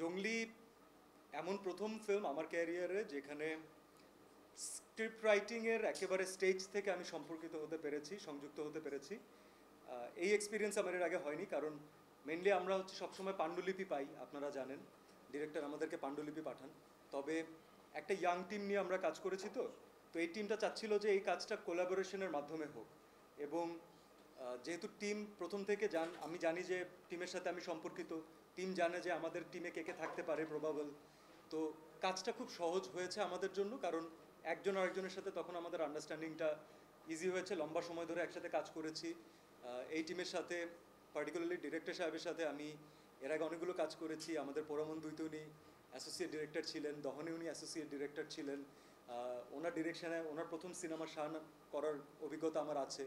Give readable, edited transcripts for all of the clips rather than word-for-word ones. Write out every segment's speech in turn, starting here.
জংলি এমন প্রথম ফিল্ম আমার ক্যারিয়ারে যেখানে স্ক্রিপ্ট রাইটিংয়ের একেবারে স্টেজ থেকে আমি সম্পর্কিত হতে পেরেছি, সংযুক্ত হতে পেরেছি। এই এক্সপিরিয়েন্স আমার এর আগে হয়নি, কারণ মেনলি আমরা হচ্ছে সবসময় পাণ্ডুলিপি পাই, আপনারা জানেন ডিরেক্টর আমাদেরকে পাণ্ডুলিপি পাঠান। তবে একটা ইয়াং টিম নিয়ে আমরা কাজ করেছি, তো এই টিমটা চাচ্ছিল যে এই কাজটা কোলাবোরেশনের মাধ্যমে হোক। এবং যেহেতু টিম প্রথম থেকে আমি জানি যে টিমের সাথে আমি সম্পর্কিত, টিম জানে যে আমাদের টিমে কে কে থাকতে পারে প্রবাবল, তো কাজটা খুব সহজ হয়েছে আমাদের জন্য, কারণ একজন আরেকজনের সাথে তখন আমাদের আন্ডারস্ট্যান্ডিংটা ইজি হয়েছে। লম্বা সময় ধরে একসাথে কাজ করেছি এই টিমের সাথে, পার্টিকুলারলি ডিরেক্টর সাহেবের সাথে আমি এর আগে অনেকগুলো কাজ করেছি। আমাদের পরমন দুইতে উনি অ্যাসোসিয়েট ডিরেক্টর ছিলেন, দহনে উনি অ্যাসোসিয়েট ডিরেক্টর ছিলেন। ওনার ডিরেকশনে ওনার প্রথম সিনেমা শান করার অভিজ্ঞতা আমার আছে।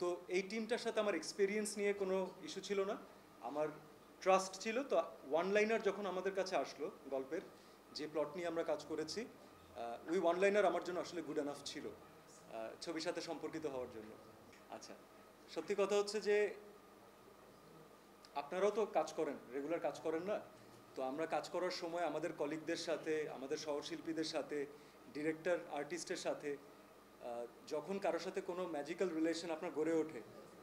তো এই টিমটার সাথে আমার এক্সপিরিয়েন্স নিয়ে কোনো ইস্যু ছিল না, আমার ট্রাস্ট ছিল। তো ওয়ান লাইনার যখন আমাদের কাছে আসলো, গল্পের যে প্লট নিয়ে আমরা কাজ করেছি, ওই ওয়ান লাইনার আমার জন্য আসলে গুড এনাফ ছিল ছবির সাথে সম্পর্কিত হওয়ার জন্য। আচ্ছা, সত্যি কথা হচ্ছে যে আপনারাও তো কাজ করেন, রেগুলার কাজ করেন না? তো আমরা কাজ করার সময় আমাদের কলিগদের সাথে, আমাদের সহশিল্পীদের সাথে, ডিরেক্টর আর্টিস্টের সাথে যখন কারোর সাথে কোনো ম্যাজিক্যাল রিলেশন আপনার গড়ে ওঠে,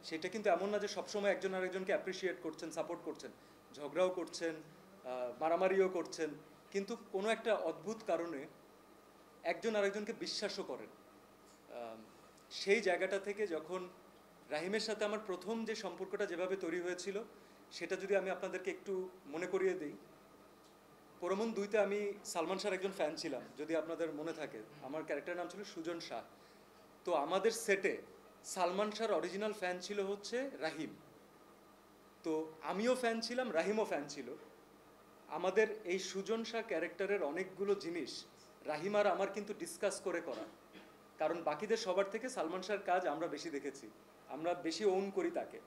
সেটা কিন্তু এমন না যে সবসময় একজন আরেকজনকে অ্যাপ্রিসিয়েট করছেন, সাপোর্ট করছেন, ঝগড়াও করছেন, মারামারিও করছেন, কিন্তু কোনো একটা অদ্ভুত কারণে একজন আরেকজনকে বিশ্বাসও করেন। সেই জায়গাটা থেকে যখন রাহিমের সাথে আমার প্রথম যে সম্পর্কটা যেভাবে তৈরি হয়েছিল, সেটা যদি আমি আপনাদেরকে একটু মনে করিয়ে দিই। পরমন দুইতে আমি সালমান শাহর একজন ফ্যান ছিলাম, যদি আপনাদের মনে থাকে। আমার ক্যারেক্টারের নাম ছিল সুজন শাহ। তো আমাদের সেটে সালমান শাহর অরিজিনাল ফ্যান ছিল হচ্ছে রাহিম। তো আমিও ফ্যান ছিলাম, রাহিমও ফ্যান ছিল। আমাদের এই সুজন শাহ ক্যারেক্টারের অনেকগুলো জিনিস রাহিম আর আমার কিন্তু ডিসকাস করে করা, কারণ বাকিদের সবার থেকে সালমান শাহর কাজ আমরা বেশি দেখেছি, আমরা বেশি ওন করি তাকে।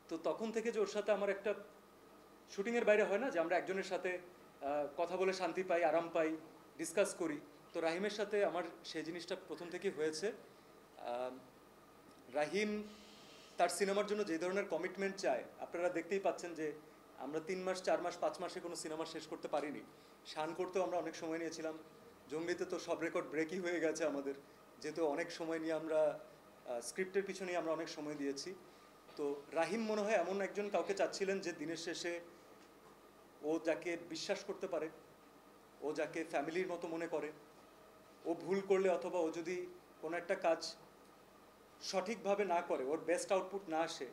তো তখন থেকে যে ওর সাথে আমার একটা শুটিংয়ের বাইরে হয় না যে আমরা একজনের সাথে কথা বলে শান্তি পাই, আরাম পাই, ডিসকাস করি, তো রাহিমের সাথে আমার সেই জিনিসটা প্রথম থেকেই হয়েছে। রাহিম তার সিনেমার জন্য যে ধরনের কমিটমেন্ট চায়, আপনারা দেখতেই পাচ্ছেন যে আমরা 3 মাস 4 মাস 5 মাসে কোনো সিনেমা শেষ করতে পারিনি। শান করতেও আমরা অনেক সময় নিয়েছিলাম, জঙ্গলিতে তো সব রেকর্ড ব্রেকই হয়ে গেছে আমাদের, যেহেতু অনেক সময় নিয়ে আমরা স্ক্রিপ্টের পিছনে আমরা অনেক সময় দিয়েছি। তো রাহিম মনে হয় এমন একজন কাউকে চাচ্ছিলেন যে দিনের শেষে ও যাকে বিশ্বাস করতে পারে, ও যাকে ফ্যামিলির মতো মনে করে, ও ভুল করলে অথবা ও যদি কোনো একটা কাজ সঠিকভাবে না করে, ওর বেস্ট আউটপুট না আসে,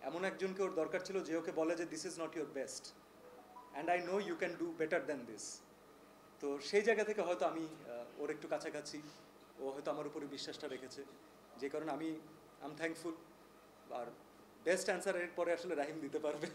এমন একজনকে ওর দরকার ছিল যে ওকে বলে যে this is not your best and I know you can do better than this. তো সেই জায়গা থেকে হয়তো আমি ওর একটু কাছাকাছি, ও হয়তো আমার উপরে বিশ্বাসটা রেখেছে, যে কারণে আমি থ্যাঙ্কফুল। আর বেস্ট অ্যান্সার এর পরে আসলে রাহিম দিতে পারবে।